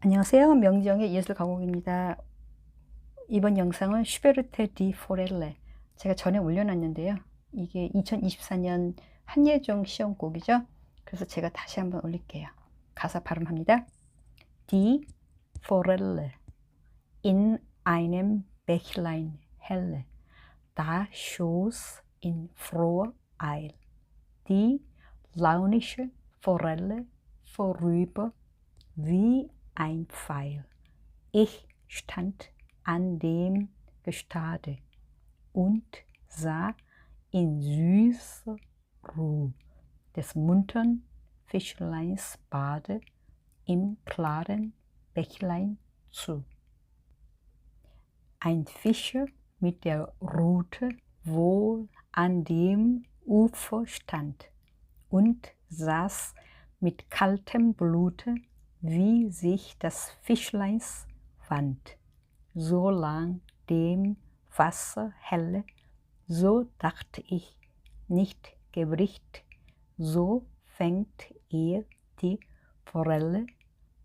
안녕하세요. 명지영의 예술 가곡입니다. 이번 영상은 슈베르트 디 포렐레, 제가 전에 올려놨는데요. 이게 2024년 한예종 시험곡이죠. 그래서 제가 다시 한번 올릴게요. 가사 발음합니다. Die Forelle in einem Bächlein helle, da schoss in froher Eil die launische Forelle vorüber wie ein Pfeil. Ich stand an dem Gestade und sah in süßer Ruhe des muntern Fischleins Bade im klaren Bächlein zu. Ein Fischer mit der Rute wohl an dem Ufer stand und saß mit kaltem Blute, wie sich das Fischleins wand, so lang dem Wasser helle, so dachte ich nicht gebricht, so fängt er die Forelle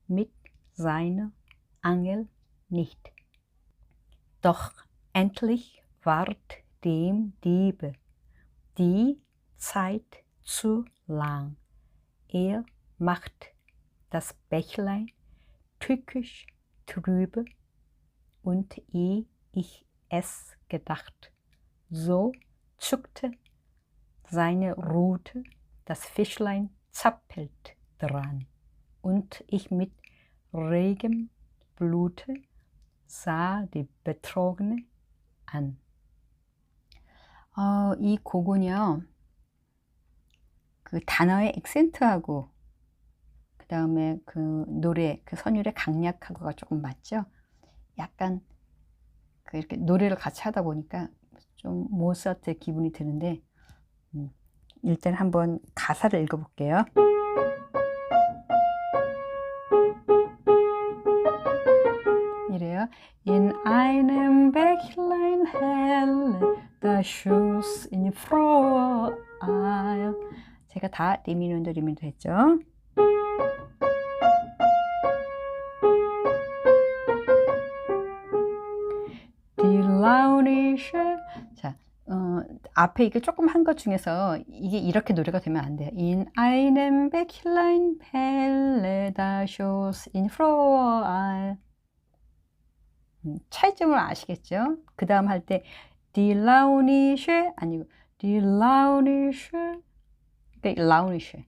mit seiner Angel nicht. Doch endlich ward dem Diebe die Zeit zu lang. Er macht das Bächlein tückisch trübe, und ehe ich es gedacht, so zuckte seine Rute, das Fischlein zappelt dran, und ich mit regem Blute sah die Betrogene an. 이 곡은요, 그 단어의 액센트하고 그 다음에 그 노래, 그 선율의 강약하고가 조금 맞죠? 약간 그 이렇게 노래를 같이 하다 보니까 좀 모차르트 기분이 드는데, 일단 한번 가사를 읽어볼게요. 이래요. In einem Bächlein helle, da schoss in froher Eil. 제가 다 리미노 했죠. Die launische. 자, 앞에 이게 조금 한 것 중에서 이게 이렇게 노래가 되면 안 돼요. In einem Bächlein helle, da schoss in froher Eil. 차이점을 아시겠죠? 그 다음 할 때 die launische 아니고 die launische, 그러니까 launische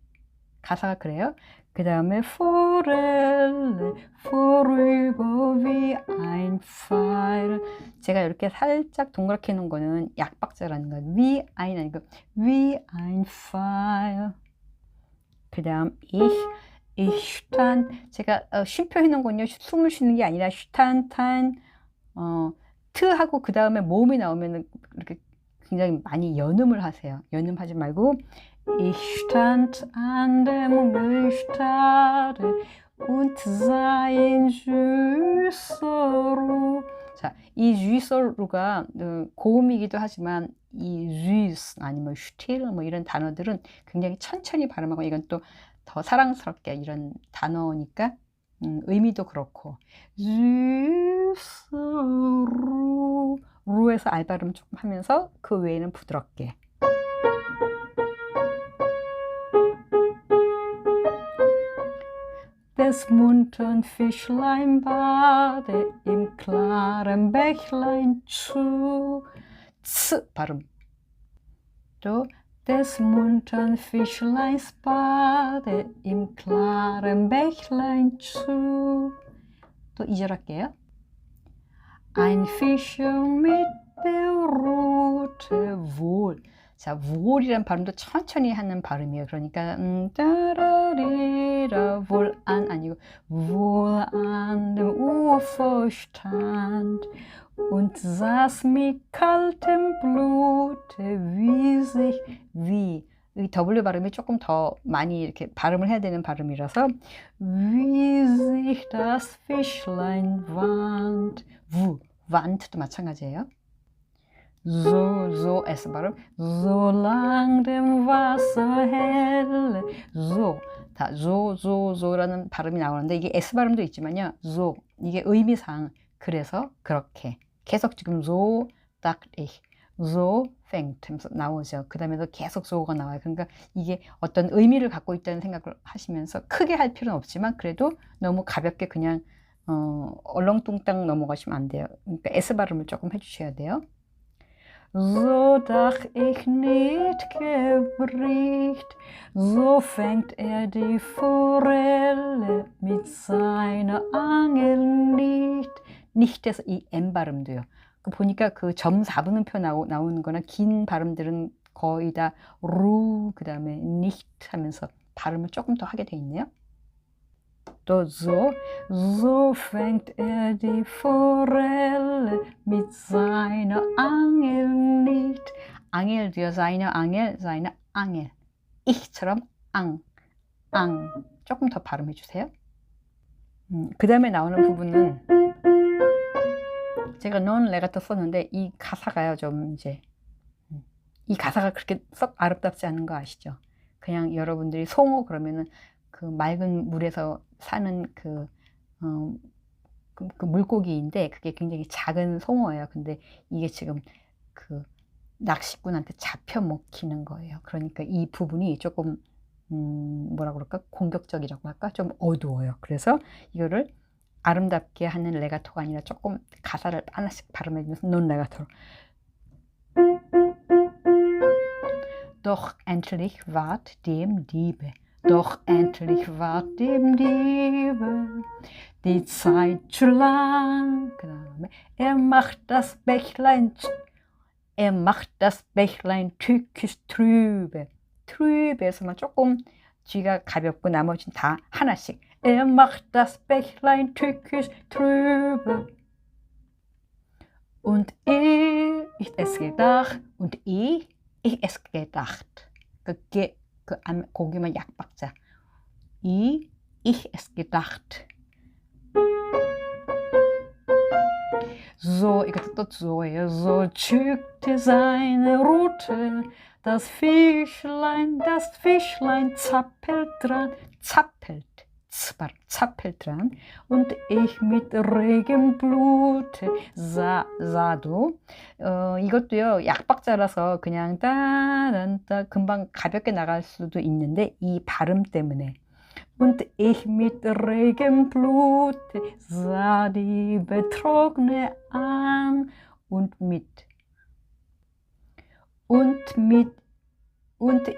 가사가 그래요. 그 다음에 Forelle vorüber wie ein Pfeil. 제가 이렇게 살짝 동그랗게 해놓은 거는 약박자라는 거예요. wie ein 아니고 wie ein Pfeil. 그 다음 ich stand, 제가 쉼표 해놓은 건요, 숨을 쉬는 게 아니라 stand, 트하고 그 다음에 모음이 나오면 이렇게 굉장히 많이 연음을 하세요. 연음하지 말고 Ich stand an dem Gestade und sah in süßer Ruhe. 자, 이 süßer Ruhe가 고음이기도 하지만 이 süß 아니면 still 뭐 이런 단어들은 굉장히 천천히 발음하고, 이건 또 더 사랑스럽게 이런 단어니까 의미도 그렇고. süßer Ruhe, 루에서 알 발음 조금 하면서 그 외에는 부드럽게. Des muntern Fischlein bade im klaren Bächlein zu. 츠 발음. 또 des muntern Fischleins bade im klaren Bächlein zu. 또 2절 할게요. Ein Fischer mit der Rute wohl. 자, wohl이란 발음도 천천히 하는 발음이에요. 그러니까 따라리라 wohl an 아니고 wohl an dem Ufer stand und saß mit kaltem Blute wie sich wie, 이 W 발음이 조금 더 많이 이렇게 발음을 해야 되는 발음이라서 wie sich das Fischlein wand, wand도 마찬가지예요. so S 발음. Solang dem Wasser helle. 다 so라는 발음이 나오는데 이게 S 발음도 있지만요. 이게 의미상 그래서 그렇게 계속 지금 so dachte ich, so fängt 하면서 나오죠. 그 다음에도 계속 so가 나와요. 그러니까 이게 어떤 의미를 갖고 있다는 생각을 하시면서 크게 할 필요는 없지만 그래도 너무 가볍게 그냥 얼렁뚱땅 넘어가시면 안 돼요. 그러니까 S 발음을 조금 해주셔야 돼요. So dach ich nicht gebricht, so fängt die Forelle mit seiner Angel nicht. nicht에서 이 M 발음도요. 보니까 그 점 4분음표 나오는 거나 긴 발음들은 거의 다 루, 그 다음에 nicht 하면서 발음을 조금 더 하게 돼 있네요. 또 so fängt die Forelle mit seiner Angel nicht. Angel도요. seine Angel. ich처럼 앙 조금 더 발음해 주세요. 그 다음에 나오는 부분은 제가 non legato 썼는데 이 가사가요 좀 이제 이 가사가 그렇게 썩 아름답지 않은 거 아시죠? 그냥 여러분들이 송어 그러면은 그 맑은 물에서 사는 그 물고기인데 그게 굉장히 작은 송어예요. 근데 이게 지금 그 낚시꾼한테 잡혀 먹히는 거예요. 그러니까 이 부분이 조금 뭐라 그럴까? 공격적이라고 할까? 좀 어두워요. 그래서 이거를 아름답게 하는 레가토가 아니라 조금 가사를 하나씩 발음해주면서 논 레가토로 Doch endlich ward dem Diebe die Zeit zu lang. 그 다음에 er macht das Bächlein tückisch trübe. trübe에서만 조금 G가 가볍고 나머지는 다 하나씩 er macht das Bächlein tückisch trübe. Und ich es gedacht und ich es gedacht. 거기만 약박자. ich es gedacht. So, 이것도 또 so예요. So zückte seine Rute, das Fischlein zappelt dran. zappelt dran. Und ich mit Regenblute 사도 이것도요 약박자라서 그냥 따단따 금방 가볍게 나갈 수도 있는데 이 발음 때문에 Und ich mit Regenblute sah die Betrogene an und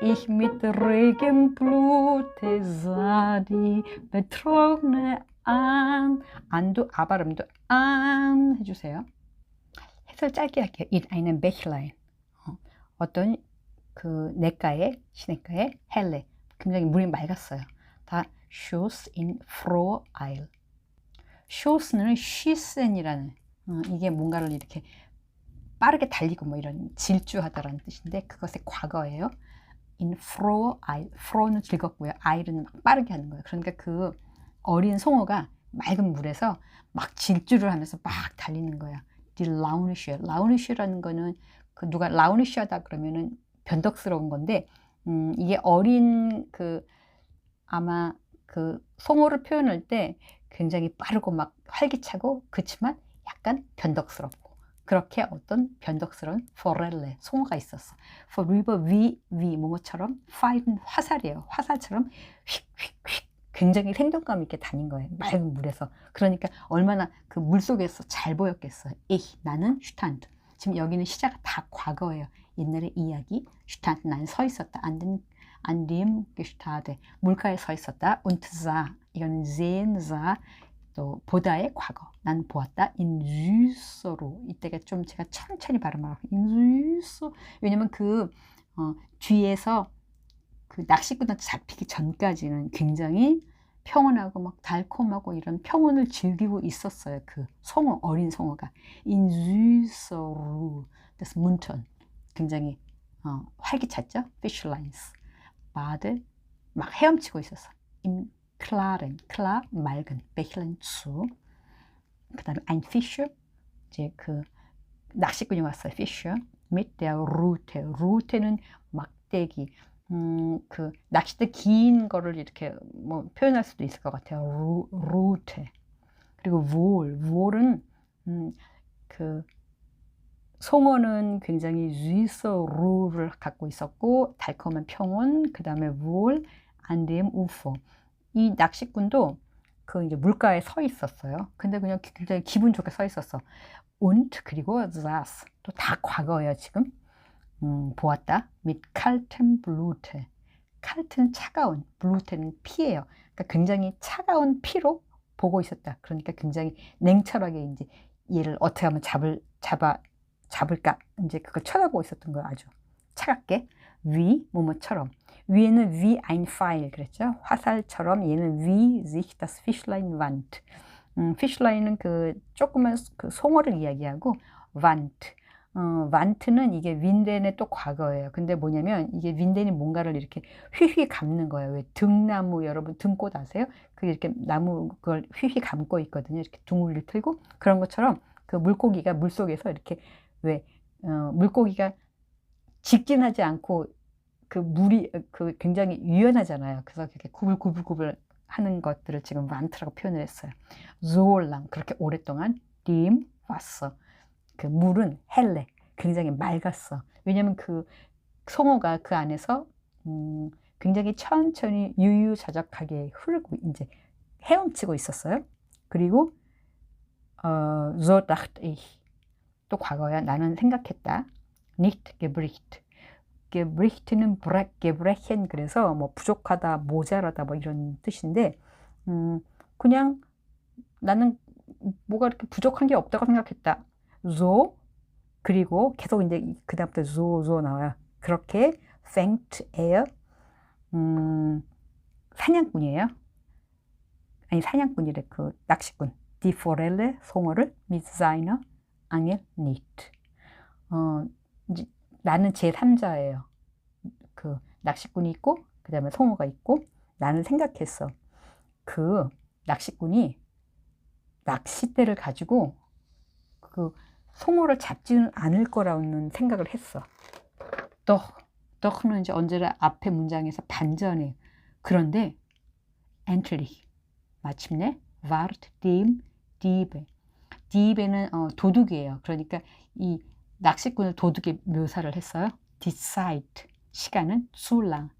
ich mit Regenblute sah die Betrogene an. 안도 아 발음도 안 해주세요. 해설 짧게 할게요. In einem Bächlein. 어떤 그 시냇가에 헬레. 굉장히 물이 맑았어요. 다 schoss in frohe Eil. schoss는 schießen이라는 이게 뭔가를 이렇게 빠르게 달리고 뭐 이런 질주하다라는 뜻인데 그것의 과거예요. in frohe Eil. froh는 즐겁고요. Eil은 막 빠르게 하는 거예요. 그러니까 그 어린 송어가 맑은 물에서 막 질주를 하면서 막 달리는 거예요. Die Launische.라우니쉬라는 거는 그 누가 라우니쉬하다 그러면은 변덕스러운 건데 이게 어린 그 아마 그 송어를 표현할 때 굉장히 빠르고 막 활기차고 그렇지만 약간 변덕스럽고 그렇게 어떤 변덕스러운 포렐레 송어가 있었어. For river 위 뭐뭐처럼 fire는 화살이에요. 화살처럼 휙휙휙 굉장히 생동감 있게 다닌 거예요. 맑은 물에서. 그러니까 얼마나 그 물속에서 잘 보였겠어요. 나는 슈탄트. 지금 여기는 시작 다 과거예요. 옛날의 이야기. 슈탄트 나는 서 있었다. an dem gestade 물가에 서 있었다. und sah 이거는 sehen sah 또 보다의 과거. 난 보았다. in süße로 이때가 좀 제가 천천히 발음하라고 in süße 왜냐면 그 뒤에서 그 낚시꾼한테 잡히기 전까지는 굉장히 평온하고 막 달콤하고 이런 평온을 즐기고 있었어요. 그 송어 어린 송어가 in süße로 das Muntern 굉장히 활기찼죠. Fischleins 바드 막 헤엄치고 있었어. im klaren klar 맑은 Bächlein zu 그 다음에 ein Fischer 이제 그 낚시꾼이 왔어요. Fischer mit der Rute. Rute는 막대기. 그 낚싯대 긴 거를 이렇게 뭐 표현할 수도 있을 것 같아요. Rute. 그리고 Wohl은 그 송어는 굉장히 süße 갖고 있었고 달콤한 평온, 그 다음에 wohl an dem Ufer. 이 낚시꾼도 그 이제 물가에 서 있었어요. 근데 그냥 굉장히 기분 좋게 서 있었어. und 그리고 saß 또 다 과거예요 지금. 보았다. mit kaltem Blute. kalt는 차가운, blute는 피예요. 그러니까 굉장히 차가운 피로 보고 있었다. 그러니까 굉장히 냉철하게 이제 얘를 어떻게 하면 잡을까 이제 그걸 쳐다보고 있었던 거예요. 아주 차갑게. wie 뭐뭐처럼. 위에는 wie ein Pfeil 그랬죠. 화살처럼 얘는 wie sich das Fischlein wand. Fischlein은 그 조그만 그 송어를 이야기하고 wand. wand는 이게 윈덴의 또 과거예요. 근데 뭐냐면 이게 윈덴이 뭔가를 이렇게 휘휘 감는 거예요. 왜 등나무 여러분 등꽃 아세요? 그게 이렇게 나무 그걸 휘휘 감고 있거든요. 이렇게 둥글리 틀고 그런 것처럼 그 물고기가 물속에서 이렇게 왜 물고기가 직진하지 않고 그 물이 그 굉장히 유연하잖아요. 그래서 이렇게 구불구불구불 하는 것들을 지금 완트라고 표현을 했어요. so lang 그렇게 오랫동안 dem Wasser 그 물은 헬레 굉장히 맑았어. 왜냐면 그 송어가 그 안에서 굉장히 천천히 유유자적하게 흐르고 이제 헤엄치고 있었어요. 그리고 so dachte ich 또 과거야. 나는 생각했다. nicht gebricht. gebricht는 gebrechen 그래서 뭐 부족하다, 모자라다 뭐 이런 뜻인데 그냥 나는 뭐가 이렇게 부족한 게 없다고 생각했다. so 그리고 계속 이제 그 다음부터 so 나와요. 그렇게 fängt er 사냥꾼이에요. 아니 사냥꾼이래. 그 낚시꾼. die Forelle 송어를 mit seiner Angel nicht. 이제 나는 제3자예요. 그 낚시꾼이 있고 그 다음에 송어가 있고 나는 생각했어. 그 낚시꾼이 낚싯대를 가지고 그 송어를 잡지는 않을 거라는 생각을 했어. doch는 이제 언제나 앞에 문장에서 반전이에요. 그런데 endlich 마침내 ward dem Diebe. Diebe는 도둑이에요. 그러니까 이 낚시꾼을 도둑에 묘사를 했어요. die Zeit 시간은 zu lang.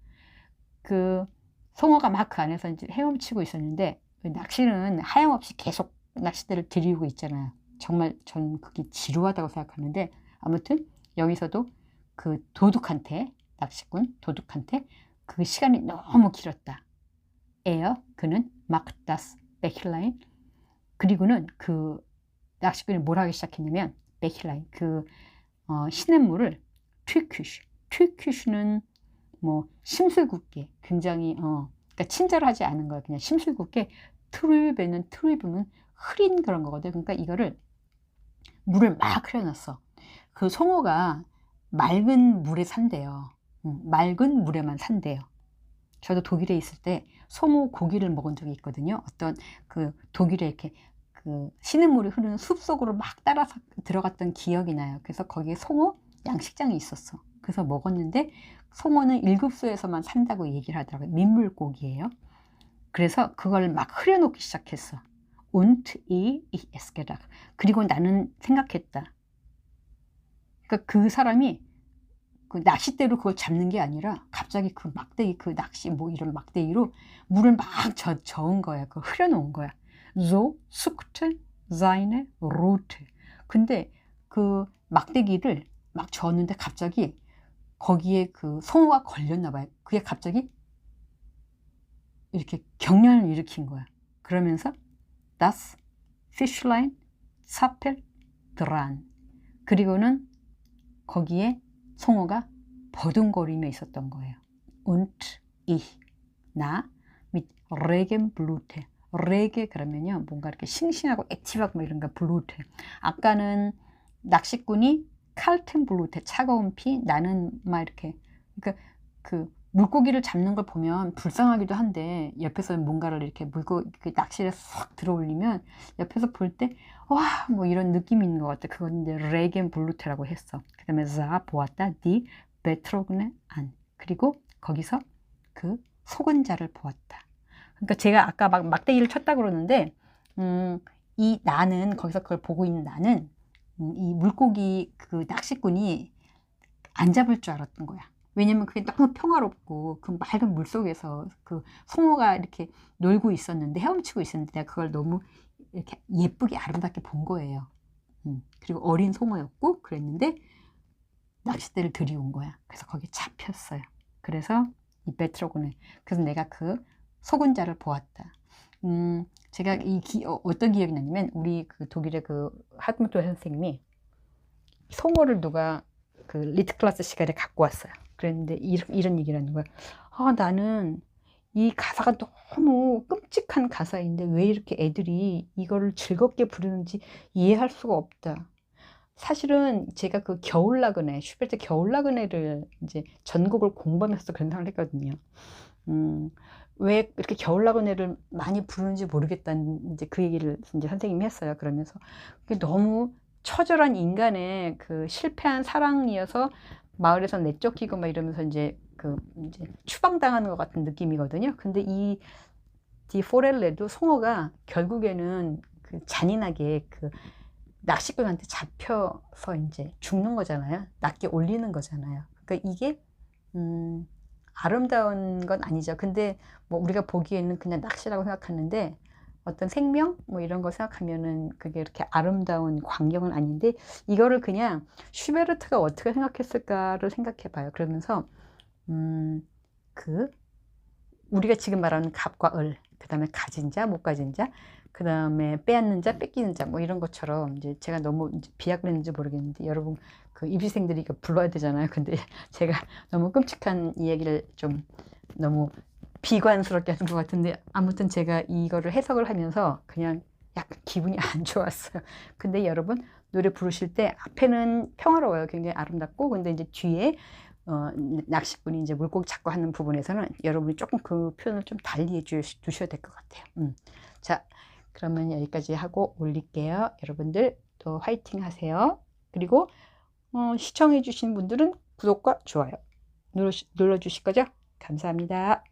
그 송어가 막 그 안에서 이제 헤엄치고 있었는데 낚시는 하염없이 계속 낚싯대를 들이고 있잖아요. 정말 전 그게 지루하다고 생각하는데 아무튼 여기서도 그 도둑한테 낚시꾼 도둑한테 그 시간이 너무 길었다. 그는 macht das Bächlein 그리고는 그 낚시꾼이 뭘 하기 시작했냐면 Bächlein 그 시냇물을 Türkisch는 뭐 심술궂게 굉장히 그러니까 친절하지 않은 거야. 그냥 심술궂게 트루베는 흐린 그런 거거든. 그러니까 이거를 물을 막 흐려놨어. 그 송어가 맑은 물에 산대요. 맑은 물에만 산대요. 저도 독일에 있을 때 송어 고기를 먹은 적이 있거든요. 어떤 그 독일에 이렇게 그 시냇물이 흐르는 숲속으로 막 따라서 들어갔던 기억이 나요. 그래서 거기에 송어 양식장이 있었어. 그래서 먹었는데 송어는 일급수에서만 산다고 얘기를 하더라고요. 민물고기예요. 그래서 그걸 막 흐려놓기 시작했어. Und ich es gedacht. 그리고 나는 생각했다. 그러니까 그 사람이 그 낚싯대로 그걸 잡는 게 아니라 갑자기 그 막대기 그 낚시 뭐 이런 막대기로 물을 막 저은 거야. 그 흐려놓은 거야. So suchte seine Rute. 근데 그 막대기를 막 저었는데 갑자기 거기에 그 송어가 걸렸나 봐요. 그게 갑자기 이렇게 경련을 일으킨 거야. 그러면서 das Fischlein zappelt dran. 그리고는 거기에 송어가 버둥거리며 있었던 거예요. Und ich 나 mit regem Blute. rege 그러면요 뭔가 이렇게 싱싱하고 액티브하고 뭐 이런 거 블루테. 아까는 낚시꾼이 칼튼 블루테 차가운 피 나는 막 이렇게 그러니까 그 물고기를 잡는 걸 보면 불쌍하기도 한데 옆에서 뭔가를 이렇게 물고기 낚시를 쏙 들어올리면 옆에서 볼 때 와 뭐 이런 느낌이 있는 것 같아. 그건 이제 레겐 블루테라고 했어. 그 다음에 자 보았다 디 베트로그네 안 그리고 거기서 그 속은 자를 보았다. 그러니까 제가 아까 막 막대기를 쳤다 그러는데 이 나는 거기서 그걸 보고 있는 나는 이 물고기 그 낚시꾼이 안 잡을 줄 알았던 거야. 왜냐면 그게 너무 평화롭고 그 맑은 물속에서 그 송어가 이렇게 놀고 있었는데 헤엄치고 있었는데 내가 그걸 너무 이렇게 예쁘게 아름답게 본 거예요. 그리고 어린 송어였고 그랬는데 낚싯대를 들이온 거야. 그래서 거기 잡혔어요. 그래서 이 베트로그네 그래서 내가 그 속은 자를 보았다. 제가 어떤 기억이 나냐면 우리 그 독일의 그 하트무트 선생님이 송어를 누가 그 리트 클래스 시간에 갖고 왔어요. 그랬는데 이런 얘기를 하는 거야. 나는 이 가사가 너무 끔찍한 가사인데 왜 이렇게 애들이 이거를 즐겁게 부르는지 이해할 수가 없다. 사실은 제가 그 겨울나그네 슈베르트 겨울나그네를 이제 전곡을 공부하면서 그런 생각을 했거든요. 왜 이렇게 겨울나그네를 많이 부르는지 모르겠다는 이제 그 얘기를 이제 선생님이 했어요. 그러면서 그게 너무 처절한 인간의 그 실패한 사랑이어서 마을에서 내쫓기고 막 이러면서 이제 이제 추방당하는 것 같은 느낌이거든요. 근데 이 디포렐레도 송어가 결국에는 그 잔인하게 그 낚시꾼한테 잡혀서 이제 죽는 거잖아요. 낚여 올리는 거잖아요. 그러니까 이게 아름다운 건 아니죠. 근데 뭐 우리가 보기에는 그냥 낚시라고 생각하는데 어떤 생명 뭐 이런 거 생각하면은 그게 이렇게 아름다운 광경은 아닌데 이거를 그냥 슈베르트가 어떻게 생각했을까를 생각해 봐요. 그러면서 그 우리가 지금 말하는 갑과 을, 그 다음에 가진 자, 못 가진 자, 그 다음에 빼앗는 자, 뺏기는 자, 뭐 이런 것처럼 이제 제가 너무 이제 비약을 했는지 모르겠는데 여러분 그 입시생들이 이거 불러야 되잖아요. 근데 제가 너무 끔찍한 이야기를 좀 너무 비관스럽게 하는 것 같은데 아무튼 제가 이거를 해석을 하면서 그냥 약간 기분이 안 좋았어요. 근데 여러분 노래 부르실 때 앞에는 평화로워요. 굉장히 아름답고 근데 이제 뒤에 낚시꾼이 이제 물고기 잡고 하는 부분에서는 여러분이 조금 그 표현을 좀 달리 해주셔야 될 것 같아요. 자, 그러면 여기까지 하고 올릴게요. 여러분들 또 화이팅 하세요. 그리고 시청해 주신 분들은 구독과 좋아요 눌러주실 거죠? 감사합니다.